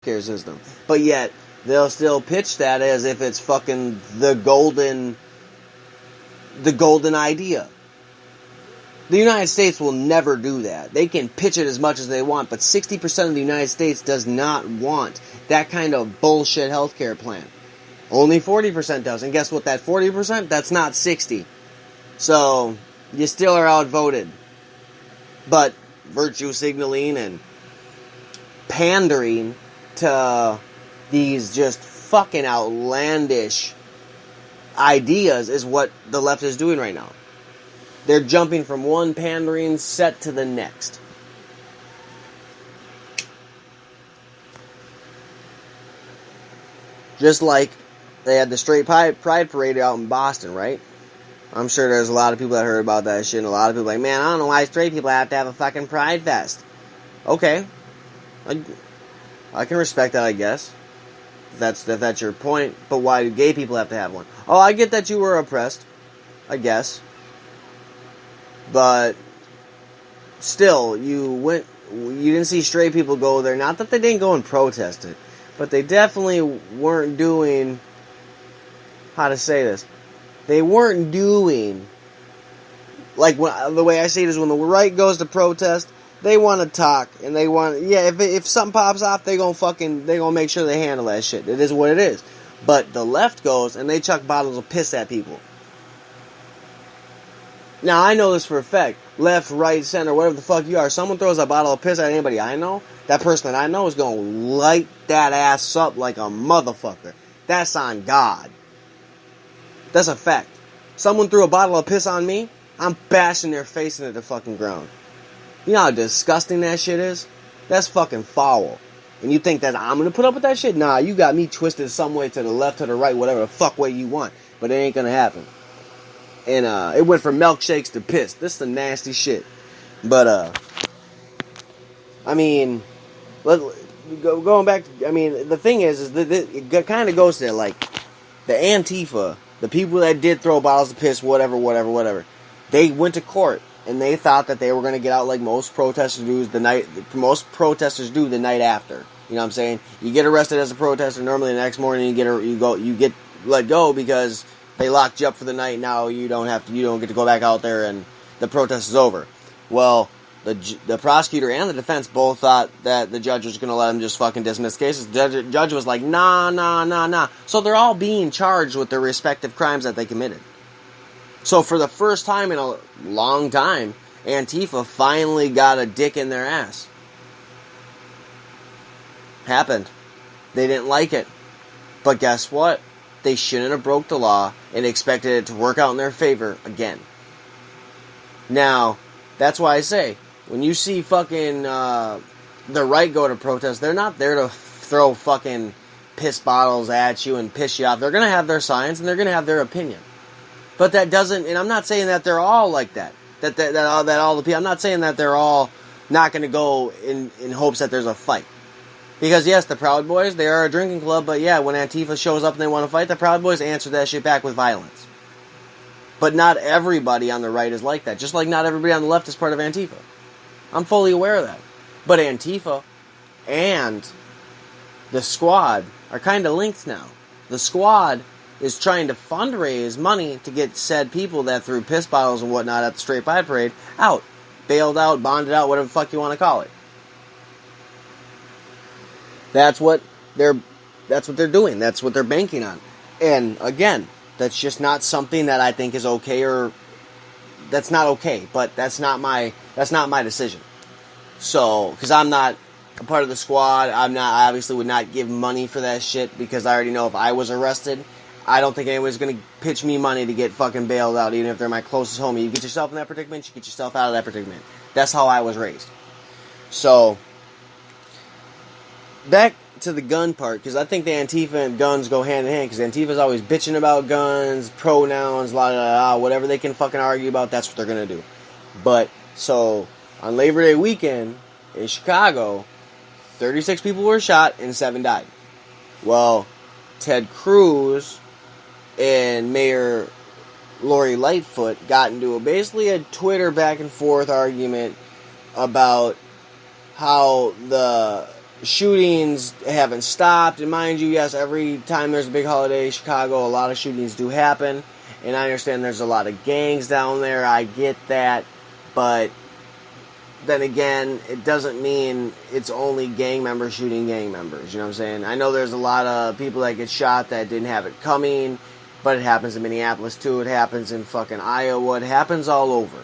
care system. But yet, they'll still pitch that as if it's fucking the golden idea. The United States will never do that. They can pitch it as much as they want, but 60% of the United States does not want that kind of bullshit healthcare plan. Only 40% does. And guess what? That 40%, that's not 60. So, you still are outvoted. But virtue signaling and pandering to these just fucking outlandish ideas is what the left is doing right now. They're jumping from one pandering set to the next. Just like they had the straight pride parade out in Boston, right? I'm sure there's a lot of people that heard about that shit, and a lot of people like, man, I don't know why straight people have to have a fucking pride fest. Okay. I can respect that, I guess. If that's your point. But why do gay people have to have one? Oh, I get that you were oppressed. I guess. But still, you didn't see straight people go there. Not that they didn't go and protest it, but they definitely weren't doing, how to say this, they weren't doing, like, the way I see it is when the right goes to protest, they want to talk, and they want, yeah, if something pops off, they gonna make sure they handle that shit. It is what it is. But the left goes, and they chuck bottles of piss at people. Now, I know this for a fact. Left, right, center, whatever the fuck you are. Someone throws a bottle of piss at anybody I know, that person that I know is going to light that ass up like a motherfucker. That's on God. That's a fact. Someone threw a bottle of piss on me, I'm bashing their face into the fucking ground. You know how disgusting that shit is? That's fucking foul. And you think that I'm going to put up with that shit? Nah, you got me twisted some way to the left, to the right, whatever the fuck way you want. But it ain't going to happen. And it went from milkshakes to piss. This is the nasty shit. But, I mean, going back to, I mean, the thing is that it kind of goes to, like, the Antifa, the people that did throw bottles of piss, whatever, they went to court, and they thought that they were going to get out like most protesters do the night after. You know what I'm saying? You get arrested as a protester, normally the next morning you get let go because they locked you up for the night. Now you don't get to go back out there, and the protest is over. Well, the prosecutor and the defense both thought that the judge was going to let them just fucking dismiss cases. The judge was like, nah. So they're all being charged with their respective crimes that they committed. So for the first time in a long time, Antifa finally got a dick in their ass. Happened. They didn't like it. But guess what? They shouldn't have broke the law and expected it to work out in their favor again. Now, that's why I say, when you see fucking the right go to protest, they're not there to throw fucking piss bottles at you and piss you off. They're going to have their science and they're going to have their opinion. But that doesn't, and I'm not saying that they're all like that. That all the people, I'm not saying that they're all not going to go in hopes that there's a fight. Because yes, the Proud Boys, they are a drinking club, but yeah, when Antifa shows up and they want to fight, the Proud Boys answer that shit back with violence. But not everybody on the right is like that. Just like not everybody on the left is part of Antifa. I'm fully aware of that. But Antifa and the Squad are kind of linked now. The Squad is trying to fundraise money to get said people that threw piss bottles and whatnot at the Straight Pride Parade out. Bailed out, bonded out, whatever the fuck you want to call it. That's what they're doing. That's what they're banking on. And again, that's just not something that I think is okay, or that's not okay, but that's not my decision. So, because I'm not a part of the Squad, I obviously would not give money for that shit, because I already know if I was arrested, I don't think anyone's going to pitch me money to get fucking bailed out, even if they're my closest homie. You get yourself in that predicament, you get yourself out of that predicament. That's how I was raised. So, back to the gun part, because I think the Antifa and guns go hand in hand, because Antifa's always bitching about guns, pronouns, whatever they can fucking argue about, that's what they're going to do. But, so, on Labor Day weekend, in Chicago, 36 people were shot and 7 died. Well, Ted Cruz and Mayor Lori Lightfoot got into basically a Twitter back and forth argument about how shootings haven't stopped. And mind you, yes, every time there's a big holiday in Chicago, a lot of shootings do happen. And I understand there's a lot of gangs down there. I get that. But then again, it doesn't mean it's only gang members shooting gang members. You know what I'm saying? I know there's a lot of people that get shot that didn't have it coming. But it happens in Minneapolis too. It happens in fucking Iowa. It happens all over.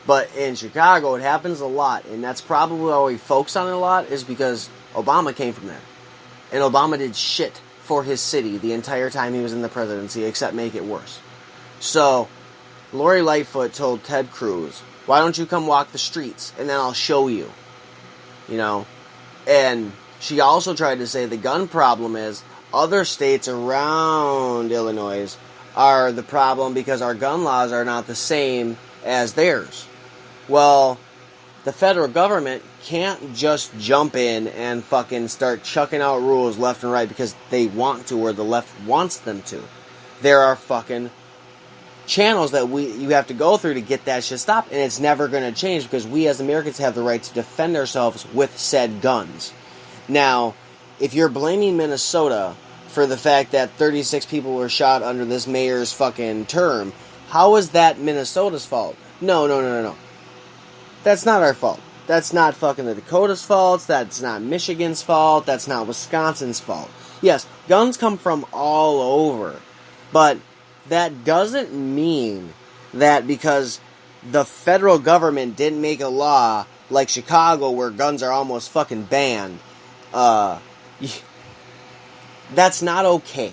But in Chicago, it happens a lot. And that's probably why we focus on it a lot, is because Obama came from there. And Obama did shit for his city the entire time he was in the presidency, except make it worse. So, Lori Lightfoot told Ted Cruz, why don't you come walk the streets, and then I'll show you. You know? And she also tried to say the gun problem is other states around Illinois are the problem because our gun laws are not the same as theirs. Well, the federal government can't just jump in and fucking start chucking out rules left and right because they want to or the left wants them to. There are fucking channels that you have to go through to get that shit stopped, and it's never going to change because we as Americans have the right to defend ourselves with said guns. Now, if you're blaming Minnesota for the fact that 36 people were shot under this mayor's fucking term, how is that Minnesota's fault? No. That's not our fault. That's not fucking the Dakota's fault. That's not Michigan's fault. That's not Wisconsin's fault. Yes, guns come from all over. But that doesn't mean that because the federal government didn't make a law like Chicago where guns are almost fucking banned, that's not okay.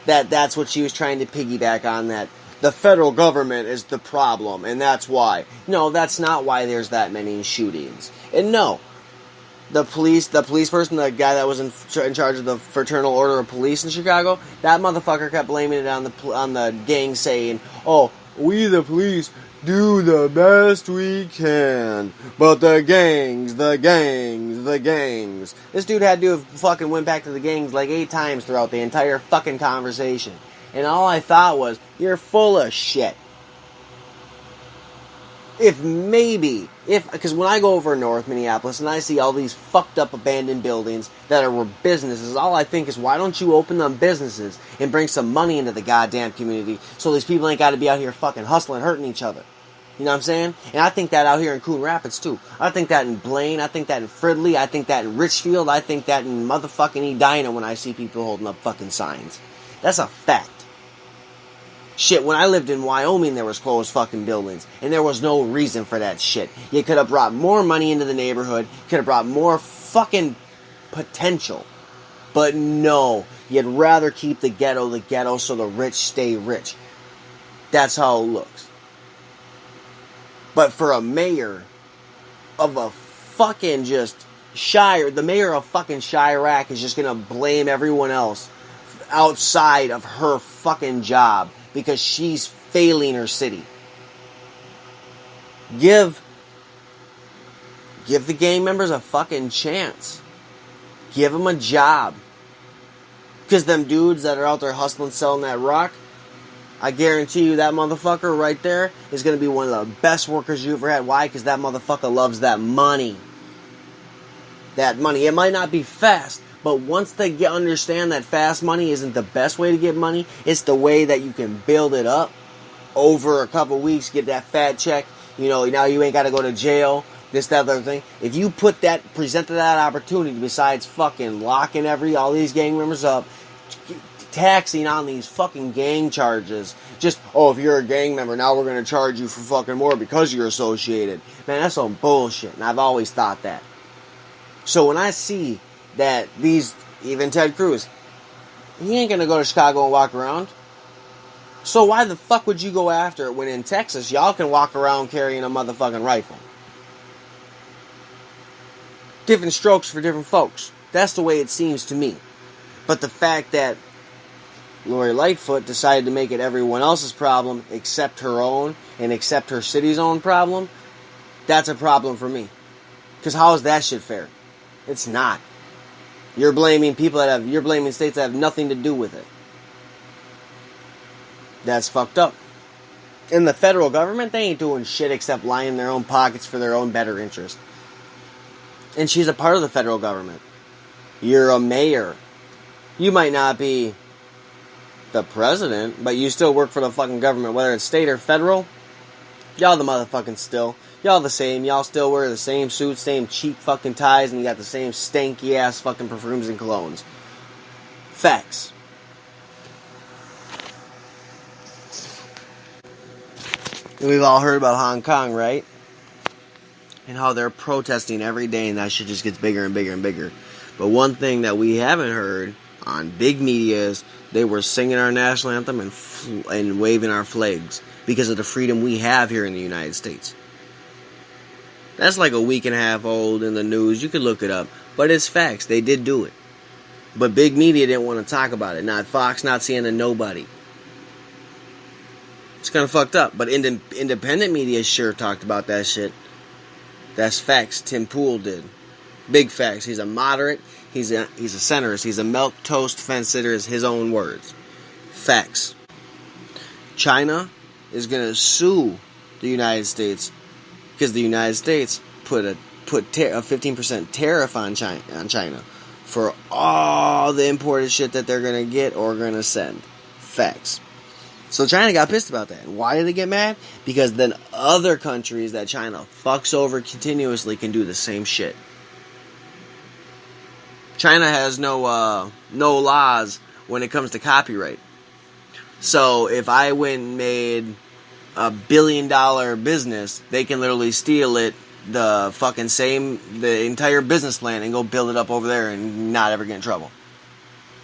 That's what she was trying to piggyback on, that the federal government is the problem, and that's why. No, that's not why there's that many shootings. And no, the police person, the guy that was in charge of the Fraternal Order of Police in Chicago, that motherfucker kept blaming it on the gang, saying, "Oh, we the police do the best we can, but the gangs. This dude had to have fucking went back to the gangs like 8 times throughout the entire fucking conversation. And all I thought was, you're full of shit. Because when I go over north Minneapolis and I see all these fucked up abandoned buildings that were businesses, all I think is, why don't you open them businesses and bring some money into the goddamn community so these people ain't got to be out here fucking hustling, hurting each other. You know what I'm saying? And I think that out here in Coon Rapids too. I think that in Blaine, I think that in Fridley, I think that in Richfield, I think that in motherfucking Edina when I see people holding up fucking signs. That's a fact. Shit, when I lived in Wyoming, there was closed fucking buildings. And there was no reason for that shit. You could have brought more money into the neighborhood. Could have brought more fucking potential. But no. You'd rather keep the ghetto so the rich stay rich. That's how it looks. But for a mayor of a fucking just the mayor of fucking Chirac is just gonna blame everyone else outside of her fucking job because she's failing her city. Give the gang members a fucking chance. Give them a job. Because them dudes that are out there hustling, selling that rock, I guarantee you that motherfucker right there is going to be one of the best workers you ever had. Why? Because that motherfucker loves that money. That money. It might not be fast, but once they understand that fast money isn't the best way to get money, it's the way that you can build it up over a couple weeks, get that fat check. You know, now you ain't got to go to jail, this, that, other thing. If you presented that opportunity besides fucking locking all these gang members up, taxing on these fucking gang charges. Just, if you're a gang member, now we're going to charge you for fucking more because you're associated. Man, that's some bullshit, and I've always thought that. So when I see that even Ted Cruz, he ain't going to go to Chicago and walk around. So why the fuck would you go after it when in Texas, y'all can walk around carrying a motherfucking rifle? Different strokes for different folks. That's the way it seems to me. But the fact that Lori Lightfoot decided to make it everyone else's problem except her own and except her city's own problem, that's a problem for me. Because how is that shit fair? It's not. You're blaming states that have nothing to do with it. That's fucked up. And the federal government, they ain't doing shit except lining their own pockets for their own better interest. And she's a part of the federal government. You're a mayor. You might not be the president, but you still work for the fucking government, whether it's state or federal. Y'all the motherfucking still. Y'all the same. Y'all still wear the same suits, same cheap fucking ties, and you got the same stanky ass fucking perfumes and colognes. Facts. And we've all heard about Hong Kong, right? And how they're protesting every day, and that shit just gets bigger and bigger and bigger. But one thing that we haven't heard on big media is they were singing our national anthem and waving our flags because of the freedom we have here in the United States. That's like a week and a half old in the news. You could look it up. But it's facts. They did do it. But big media didn't want to talk about it. Not Fox, not CNN, nobody. It's kind of fucked up. But independent media sure talked about that shit. That's facts. Tim Pool did. Big facts. He's a moderate. He's a centrist. He's a milquetoast fence sitter, is his own words. Facts. China is going to sue the United States because the United States put a 15% tariff on China for all the imported shit that they're going to get or going to send. Facts. So China got pissed about that. Why did they get mad? Because then other countries that China fucks over continuously can do the same shit. China has no laws when it comes to copyright. So if I went and made $1 billion business, they can literally steal it, the entire business plan, and go build it up over there and not ever get in trouble.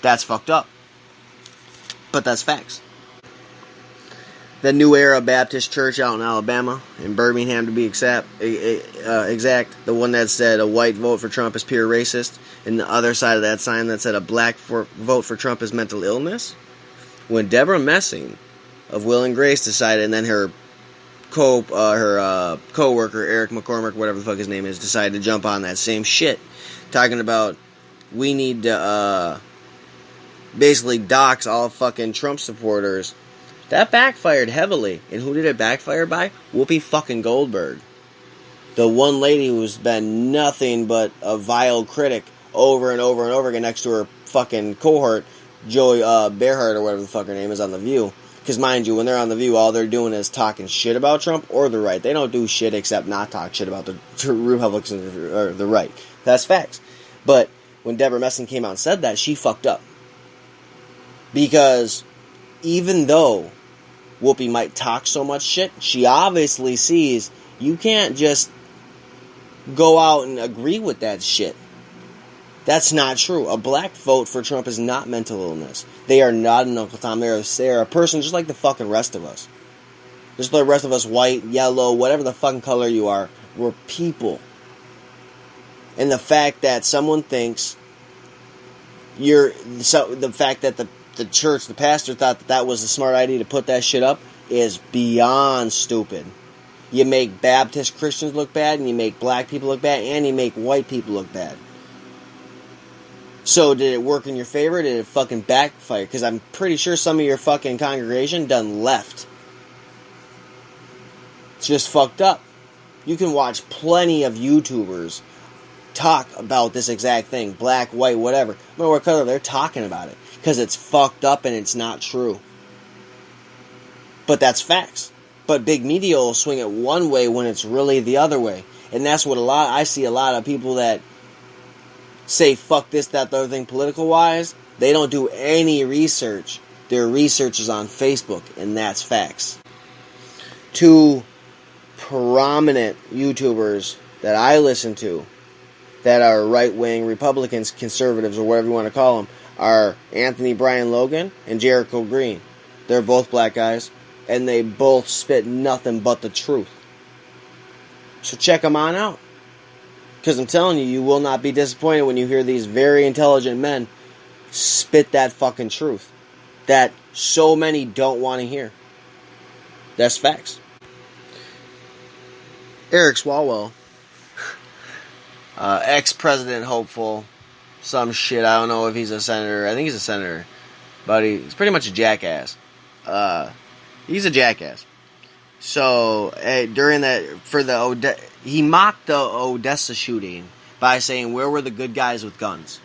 That's fucked up. But that's facts. The New Era Baptist Church out in Alabama, in Birmingham to be exact, the one that said a white vote for Trump is pure racist, and the other side of that sign that said a black vote for Trump is mental illness. When Deborah Messing of Will and Grace decided, and then her co-worker Eric McCormick, whatever the fuck his name is, decided to jump on that same shit, talking about we need to basically dox all fucking Trump supporters. That backfired heavily. And who did it backfire by? Whoopi fucking Goldberg. The one lady who's been nothing but a vile critic over and over and over again next to her fucking cohort, Joey Bearhart or whatever the fuck her name is on The View. Because mind you, when they're on The View, all they're doing is talking shit about Trump or the right. They don't do shit except not talk shit about the Republicans or the right. That's facts. But when Deborah Messing came out and said that, she fucked up. Because even though Whoopi might talk so much shit, she obviously sees you can't just go out and agree with that shit. That's not true. A black vote for Trump is not mental illness. They are not an Uncle Tom. They're a person just like the fucking rest of us. Just like the rest of us, white, yellow, whatever the fucking color you are, we're people. And the fact that someone thinks the fact that the church, the pastor thought that was a smart idea to put that shit up is beyond stupid. You make Baptist Christians look bad, and you make black people look bad, and you make white people look bad. So did it work in your favor, or did it fucking backfire? Because I'm pretty sure some of your fucking congregation done left. It's just fucked up. You can watch plenty of YouTubers talk about this exact thing. Black, white, whatever. No matter what color, they're talking about it. Because it's fucked up and it's not true. But that's facts. But big media will swing it one way when it's really the other way. And that's what I see a lot of people that say fuck this, that, the other thing political wise. They don't do any research. Their research is on Facebook, and that's facts. Two prominent YouTubers that I listen to that are right-wing Republicans, conservatives, or whatever you want to call them, are Anthony Brian Logan and Jericho Green. They're both black guys, and they both spit nothing but the truth. So check them on out. Because I'm telling you, you will not be disappointed when you hear these very intelligent men spit that fucking truth that so many don't want to hear. That's facts. Eric Swalwell, ex-president hopeful, some shit. I don't know if he's a senator. I think he's a senator, but he's pretty much a jackass. He's a jackass. So during that, he mocked the Odessa shooting by saying, where were the good guys with guns?